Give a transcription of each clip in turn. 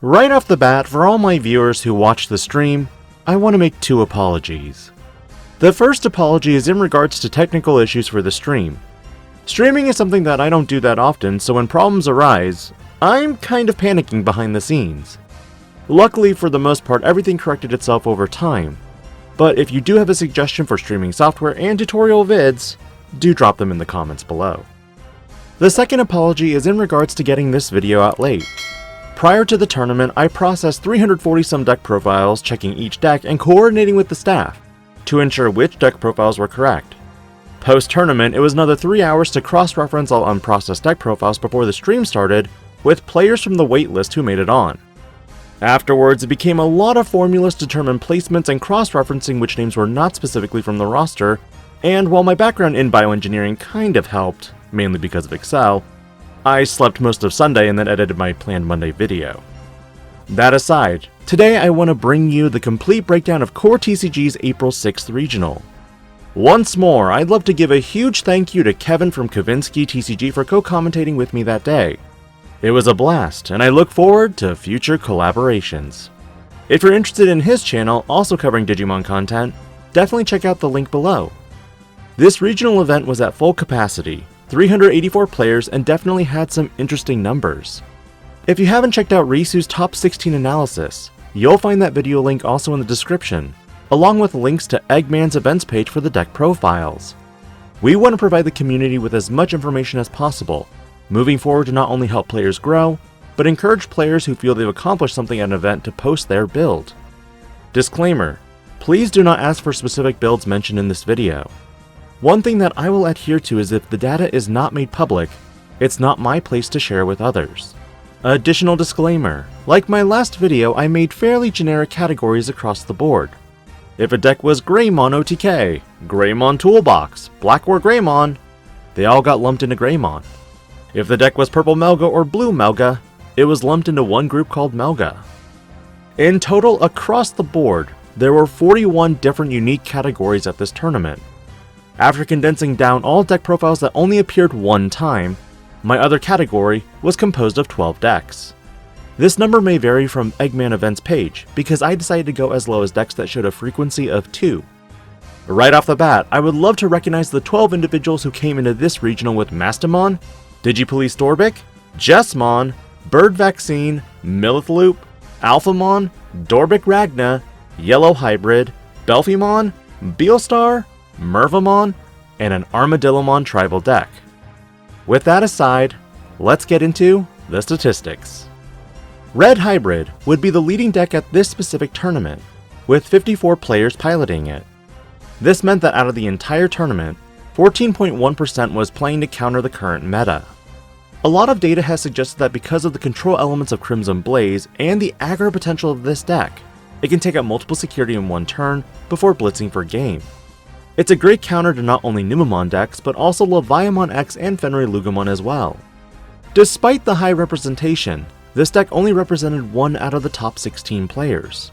Right off the bat, for all my viewers who watch the stream, I want to make two apologies. The first apology is in regards to technical issues for the stream. Streaming is something that I don't do that often, so when problems arise, I'm kind of panicking behind the scenes. Luckily, for the most part, everything corrected itself over time. But if you do have a suggestion for streaming software and tutorial vids, do drop them in the comments below. The second apology is in regards to getting this video out late. Prior to the tournament, I processed 340 some deck profiles, checking each deck and coordinating with the staff to ensure which deck profiles were correct. Post-tournament, it was another 3 hours to cross-reference all unprocessed deck profiles before the stream started, with players from the waitlist who made it on. Afterwards, it became a lot of formulas to determine placements and cross-referencing which names were not specifically from the roster, and while my background in bioengineering kind of helped, mainly because of Excel, I slept most of Sunday and then edited my planned Monday video. That aside, today I want to bring you the complete breakdown of CoreTCG's April 6th regional. Once more, I'd love to give a huge thank you to Kevin from CoreTCG for co-commentating with me that day. It was a blast, and I look forward to future collaborations. If you're interested in his channel, also covering Digimon content, definitely check out the link below. This regional event was at full capacity, 384 players, and definitely had some interesting numbers. If you haven't checked out Risu's top 16 analysis, you'll find that video link also in the description, along with links to Eggman's events page for the deck profiles. We want to provide the community with as much information as possible, moving forward to not only help players grow, but encourage players who feel they've accomplished something at an event to post their build. Disclaimer: please do not ask for specific builds mentioned in this video. One thing that I will adhere to is if the data is not made public, it's not my place to share with others. Additional disclaimer: like my last video, I made fairly generic categories across the board. If a deck was Greymon OTK, Greymon Toolbox, Black or Greymon, they all got lumped into Greymon. If the deck was Purple Melga or Blue Melga, it was lumped into one group called Melga. In total, across the board, there were 41 different unique categories at this tournament. After condensing down all deck profiles that only appeared one time, my other category was composed of 12 decks. This number may vary from Eggman events page, because I decided to go as low as decks that showed a frequency of 2. Right off the bat, I would love to recognize the 12 individuals who came into this regional with Mastamon, Digipolice Dorbic, Jessmon, Bird Vaccine, Millithloop, Alphamon, Dorbic Ragna, Yellow Hybrid, Belphimon, Beelstar, Mervamon, and an Armadillomon tribal deck. With that aside, let's get into the statistics. Red Hybrid would be the leading deck at this specific tournament, with 54 players piloting it. This meant that out of the entire tournament, 14.1% was playing to counter the current meta. A lot of data has suggested that because of the control elements of Crimson Blaze and the aggro potential of this deck, it can take out multiple security in one turn before blitzing for game. It's a great counter to not only Numemon decks, but also Leviamon X and Fenrir-Lugamon as well. Despite the high representation, this deck only represented 1 out of the top 16 players.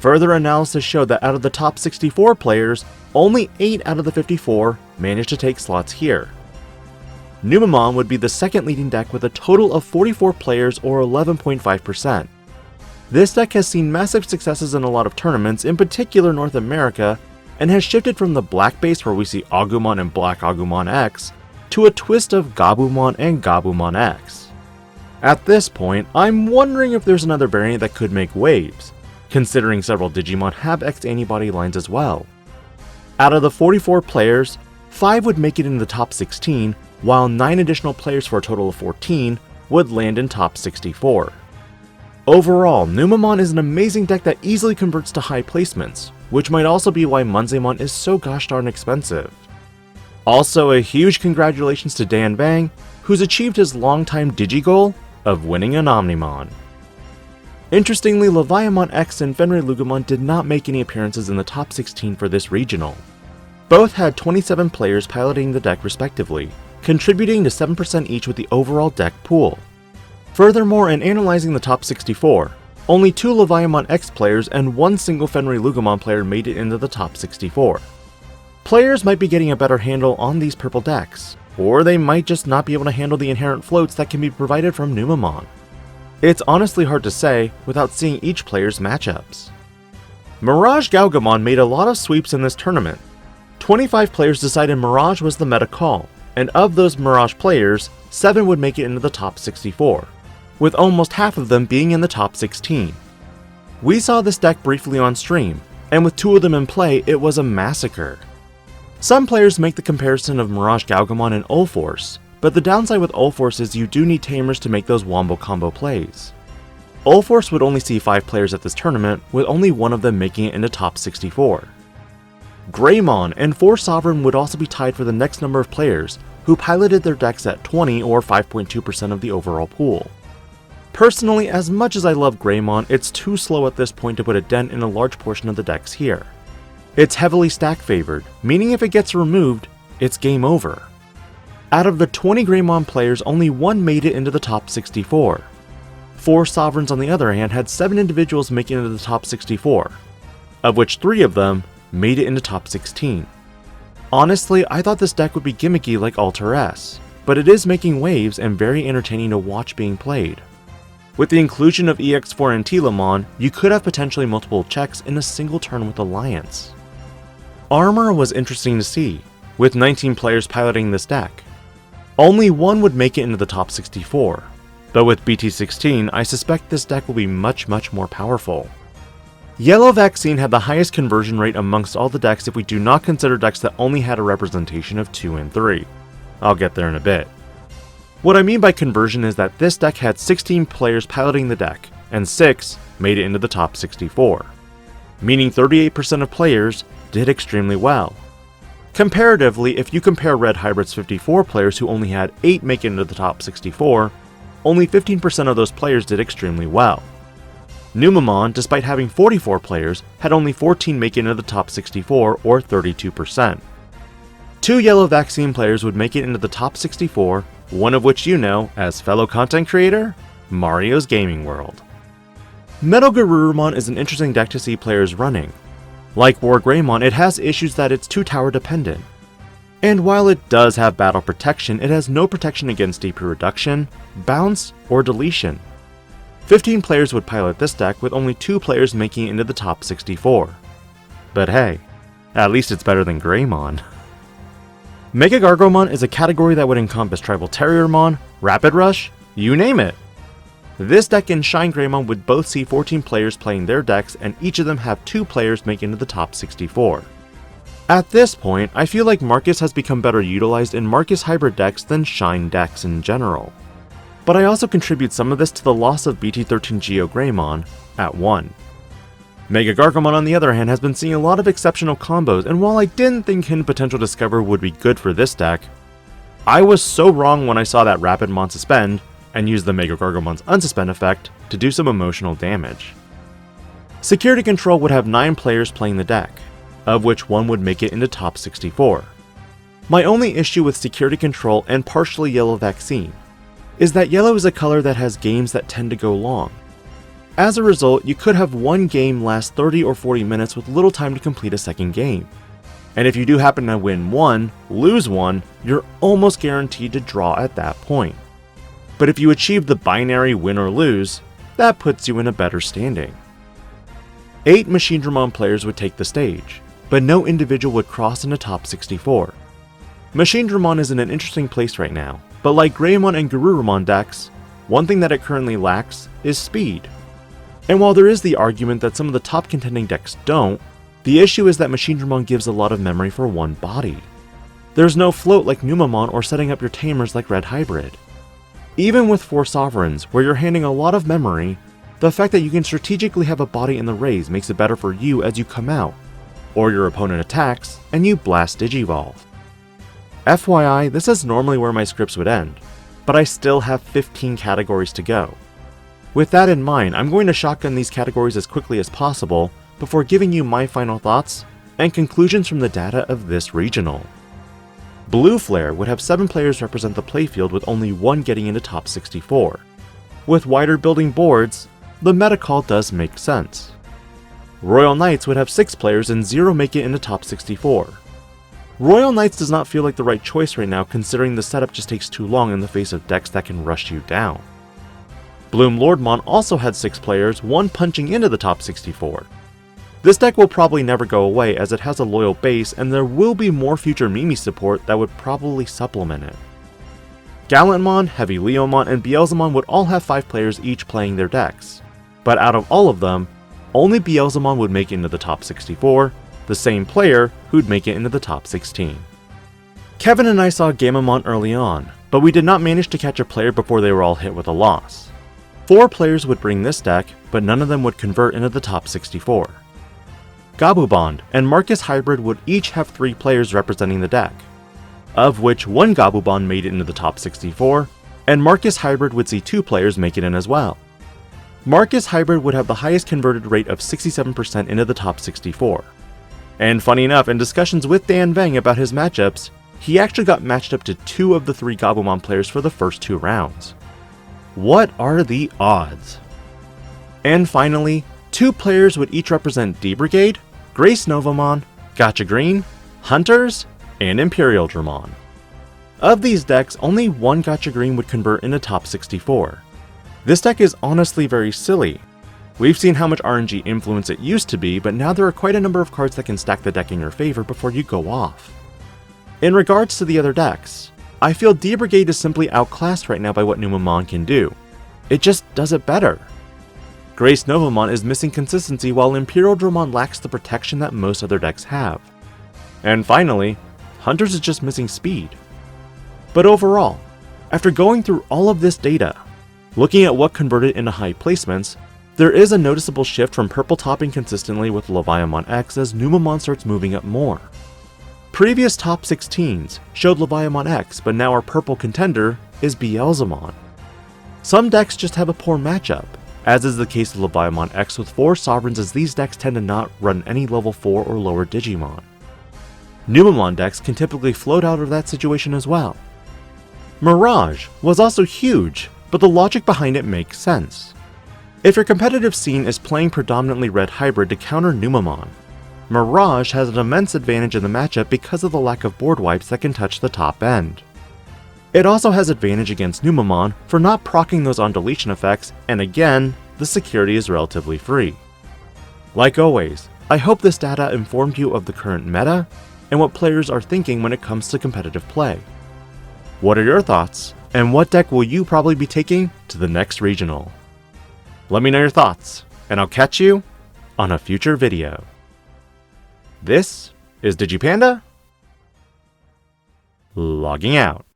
Further analysis showed that out of the top 64 players, only 8 out of the 54 managed to take slots here. Numemon would be the second leading deck with a total of 44 players, or 11.5%. This deck has seen massive successes in a lot of tournaments, in particular North America, and has shifted from the black base where we see Agumon and Black Agumon X, to a twist of Gabumon and Gabumon X. At this point, I'm wondering if there's another variant that could make waves, considering several Digimon have X antibody lines as well. Out of the 44 players, 5 would make it in the top 16, while 9 additional players for a total of 14 would land in top 64. Overall, Numemon is an amazing deck that easily converts to high placements, which might also be why Munzemon is so gosh darn expensive. Also, a huge congratulations to Dan Bang, who's achieved his longtime Digi goal of winning an Omnimon. Interestingly, Leviamon X and Fenrir-Lugamon did not make any appearances in the top 16 for this regional. Both had 27 players piloting the deck respectively, contributing to 7% each with the overall deck pool. Furthermore, in analyzing the top 64, only 2 Leviamon X players and 1 single Fenrir-Lugamon player made it into the top 64. Players might be getting a better handle on these purple decks, or they might just not be able to handle the inherent floats that can be provided from Numemon. It's honestly hard to say without seeing each player's matchups. Mirage Galgamon made a lot of sweeps in this tournament. 25 players decided Mirage was the meta call, and of those Mirage players, 7 would make it into the top 64, with almost half of them being in the top 16. We saw this deck briefly on stream, and with 2 of them in play, it was a massacre. Some players make the comparison of Mirage Galgamon and Ulforce, but the downside with Ulforce is you do need tamers to make those wombo combo plays. Ulforce would only see 5 players at this tournament, with only 1 of them making it into top 64. Greymon and 4 Sovereign would also be tied for the next number of players who piloted their decks at 20 or 5.2% of the overall pool. Personally, as much as I love Greymon, it's too slow at this point to put a dent in a large portion of the decks here. It's heavily stack favored, meaning if it gets removed, it's game over. Out of the 20 Greymon players, only 1 made it into the top 64. 4 Sovereigns on the other hand had 7 individuals make it into the top 64, of which 3 of them made it into top 16. Honestly, I thought this deck would be gimmicky like Alter S, but it is making waves and very entertaining to watch being played. With the inclusion of EX4 and Telamon, you could have potentially multiple checks in a single turn with Alliance. Armor was interesting to see, with 19 players piloting this deck. Only 1 would make it into the top 64, but with BT16, I suspect this deck will be much more powerful. Yellow Vaccine had the highest conversion rate amongst all the decks if we do not consider decks that only had a representation of 2 and 3. I'll get there in a bit. What I mean by conversion is that this deck had 16 players piloting the deck, and 6 made it into the top 64, meaning 38% of players did extremely well. Comparatively, if you compare Red Hybrid's 54 players who only had 8 make it into the top 64, only 15% of those players did extremely well. Numemon, despite having 44 players, had only 14 make it into the top 64, or 32%. 2 Yellow Vaccine players would make it into the top 64, one of which you know as fellow content creator, Mario's Gaming World. Metal Garurumon is an interesting deck to see players running. Like War Greymon, it has issues that it's 2 tower dependent. And while it does have battle protection, it has no protection against DP reduction, bounce, or deletion. 15 players would pilot this deck with only 2 players making it into the top 64. But hey, at least it's better than Greymon. Mega Gargomon is a category that would encompass Tribal Terriermon, Rapid Rush, you name it. This deck and Shine Greymon would both see 14 players playing their decks, and each of them have 2 players make it into the top 64. At this point, I feel like Marcus has become better utilized in Marcus hybrid decks than Shine decks in general. But I also contribute some of this to the loss of BT13 Geo Greymon at 1. Mega Gargomon on the other hand has been seeing a lot of exceptional combos, and while I didn't think Hidden Potential Discover would be good for this deck, I was so wrong when I saw that Rapidmon suspend and use the Mega Gargomon's unsuspend effect to do some emotional damage. Security Control would have 9 players playing the deck, of which 1 would make it into top 64. My only issue with Security Control and partially Yellow Vaccine is that yellow is a color that has games that tend to go long. As a result, you could have one game last 30 or 40 minutes with little time to complete a second game. And if you do happen to win one, lose one, you're almost guaranteed to draw at that point. But if you achieve the binary win or lose, that puts you in a better standing. 8 Machinedramon players would take the stage, but no individual would cross into top 64. Machinedramon is in an interesting place right now, but like Greymon and Garurumon decks, one thing that it currently lacks is speed. And while there is the argument that some of the top contending decks don't, the issue is that Machinedramon gives a lot of memory for one body. There's no float like Numemon or setting up your tamers like Red Hybrid. Even with 4 Sovereigns, where you're handing a lot of memory, the fact that you can strategically have a body in the raise makes it better for you as you come out, or your opponent attacks, and you blast Digivolve. FYI, this is normally where my scripts would end, but I still have 15 categories to go. With that in mind, I'm going to shotgun these categories as quickly as possible before giving you my final thoughts and conclusions from the data of this regional. Blue Flare would have 7 players represent the playfield with only 1 getting into top 64. With wider building boards, the meta call does make sense. Royal Knights would have 6 players and 0 make it into top 64. Royal Knights does not feel like the right choice right now considering the setup just takes too long in the face of decks that can rush you down. Bloom Lordmon also had 6 players, one punching into the top 64. This deck will probably never go away as it has a loyal base, and there will be more future Mimi support that would probably supplement it. Gallantmon, Heavy Leomon, and Beelzemon would all have 5 players each playing their decks, but out of all of them, only Beelzemon would make it into the top 64, the same player who'd make it into the top 16. Kevin and I saw Gamamon early on, but we did not manage to catch a player before they were all hit with a loss. 4 players would bring this deck, but none of them would convert into the top 64. Gabubond and Marcus Hybrid would each have 3 players representing the deck, of which one Gabubond made it into the top 64, and Marcus Hybrid would see 2 players make it in as well. Marcus Hybrid would have the highest converted rate of 67% into the top 64. And funny enough, in discussions with Dan Vang about his matchups, he actually got matched up to 2 of the 3 Gabumon players for the first 2 rounds. What are the odds? And finally, 2 players would each represent D-Brigade, Grace Novamon, Gacha Green, Hunters, and Imperial Dramon. Of these decks, only one Gacha Green would convert into top 64. This deck is honestly very silly. We've seen how much RNG influence it used to be, but now there are quite a number of cards that can stack the deck in your favor before you go off. In regards to the other decks, I feel D-Brigade is simply outclassed right now by what Numamon can do. It just does it better. Grace Novamon is missing consistency while Imperial Dramon lacks the protection that most other decks have. And finally, Hunters is just missing speed. But overall, after going through all of this data, looking at what converted into high placements, there is a noticeable shift from purple topping consistently with Leviamon X as Numamon starts moving up more. Previous top 16s showed Leviamon X, but now our purple contender is Beelzemon. Some decks just have a poor matchup, as is the case with Leviamon X with 4 Sovereigns, as these decks tend to not run any level 4 or lower Digimon. Numamon decks can typically float out of that situation as well. Mirage was also huge, but the logic behind it makes sense. If your competitive scene is playing predominantly red hybrid to counter Numamon, Mirage has an immense advantage in the matchup because of the lack of board wipes that can touch the top end. It also has advantage against Numamon for not proccing those on deletion effects, and again, the security is relatively free. Like always, I hope this data informed you of the current meta and what players are thinking when it comes to competitive play. What are your thoughts, and what deck will you probably be taking to the next regional? Let me know your thoughts, and I'll catch you on a future video. This is DIGI-PANDA, logging out.